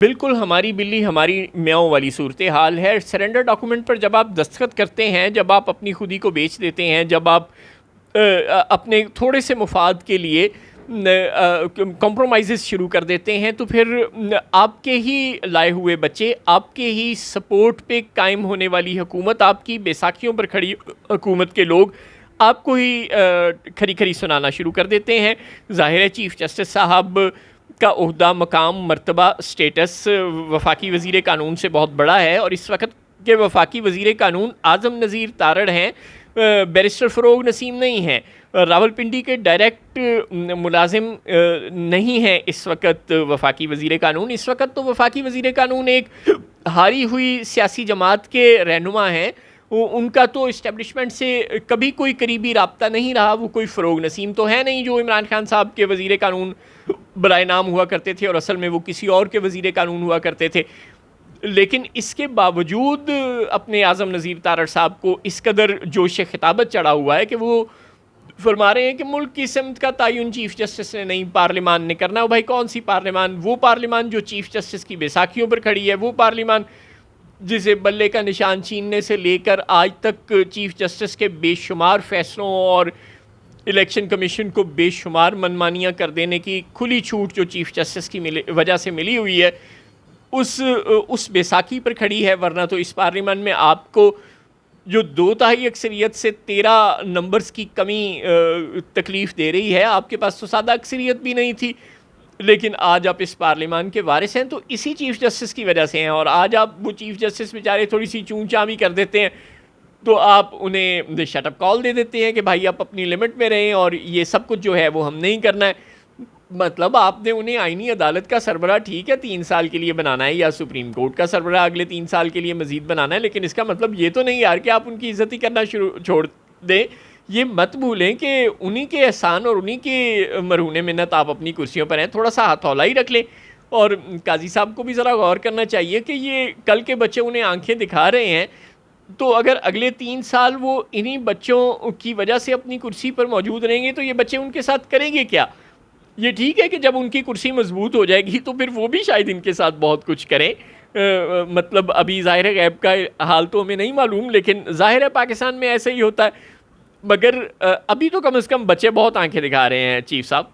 बिल्कुल, हमारी बिल्ली हमारी म्याऊँ वाली सूरत-ए-हाल है। सरेंडर डॉक्यूमेंट पर जब आप दस्तखत करते हैं, जब आप अपनी खुदी को बेच देते हैं, जब आप अपने थोड़े से मुफाद के लिए कॉम्प्रोमाइज़ेज़ शुरू कर देते हैं, तो फिर आपके ही लाए हुए बच्चे, आपके ही सपोर्ट पे कायम होने वाली हुकूमत, आपकी बैसाखियों पर खड़ी हुकूमत के लोग आपको ही खरी-खरी सुनाना शुरू कर देते हैं। ज़ाहिर है चीफ़ जस्टिस साहब का ओहदा, मकाम, मर्तबा, स्टेटस वफाकी वज़ीर कानून से बहुत बड़ा है और इस वक्त के वफाकी वज़ीर कानून आज़म नज़ीर तारड़ हैं, बैरिस्टर फ़रोग नसीम नहीं हैं, रावलपिंडी के डायरेक्ट मुलाजिम नहीं हैं इस वक्त वफाकी वज़ीर कानून। इस वक्त तो वफाकी वज़ीर कानून एक हारी हुई सियासी जमात के रहनुमा हैं। उनका तो इस्टेब्लिशमेंट से कभी कोई करीबी राब्ता नहीं रहा। वो कोई फ़रोग नसीम तो है नहीं जो इमरान खान साहब के वज़ीर कानून बराए नाम हुआ करते थे और असल में वो किसी और के वज़ीर कानून हुआ करते थे। लेकिन इसके बावजूद अपने आज़म नज़ीर तारड़ साहब को इस कदर जोश खिताबत चढ़ा हुआ है कि वो फरमा रहे हैं कि मुल्क की सिमत का तयन चीफ़ जस्टिस ने नहीं, पार्लिमान ने करना है। भाई कौन सी पार्लिमान? वो पार्लिमान जो चीफ़ जस्टिस की बैसाखियों पर खड़ी है, वो पार्लिमान जिसे बल्ले का निशान छीनने से लेकर आज तक चीफ़ जस्टिस के बेशुमार फ़ैसलों और इलेक्शन कमीशन को बेशुमार मनमानियाँ कर देने की खुली छूट जो चीफ़ जस्टिस की वजह से मिली हुई है, उस बैसाखी पर खड़ी है। वरना तो इस पार्लियामेंट में आपको जो 2/3 अक्सरियत से 13 नंबर्स की कमी तकलीफ़ दे रही है, आपके पास तो सादा अक्सरियत भी नहीं थी। लेकिन आज आप इस पार्लियामान के वारिस हैं तो इसी चीफ़ जस्टिस की वजह से हैं। और आज आप वो चीफ़ जस्टिस बेचारे थोड़ी सी चूं-चां भी कर देते हैं तो आप उन्हें शटअप कॉल दे देते हैं कि भाई आप अपनी लिमिट में रहें और ये सब कुछ जो है वो हम नहीं करना है। मतलब आपने उन्हें आईनी अदालत का सरबराह ठीक है 3 साल के लिए बनाना है या सुप्रीम कोर्ट का सरबराह अगले 3 साल के लिए मज़ीद बनाना है, लेकिन इसका मतलब ये तो नहीं यार कि आप उनकी इज़्ज़त ही करना छोड़ दें। ये मत भूलें कि उन्हीं के एहसान और उन्हीं के मरहून मिन्नत आप अपनी कुर्सियों पर हैं। थोड़ा सा हथौला ही रख लें। और काजी साहब को भी ज़रा गौर करना चाहिए कि ये कल के बच्चे उन्हें आंखें दिखा रहे हैं, तो अगर अगले 3 साल वो इन्हीं बच्चों की वजह से अपनी कुर्सी पर मौजूद रहेंगे तो ये बच्चे उनके साथ करेंगे क्या? ये ठीक है कि जब उनकी कुर्सी मजबूत हो जाएगी तो फिर वो भी शायद इनके साथ बहुत कुछ करें। मतलब अभी ज़ाहिर है गैब का हाल तो हमें नहीं मालूम, लेकिन ज़ाहिर है पाकिस्तान में ऐसे ही होता है। मगर अभी तो कम से कम बच्चे बहुत आंखें दिखा रहे हैं चीफ साहब।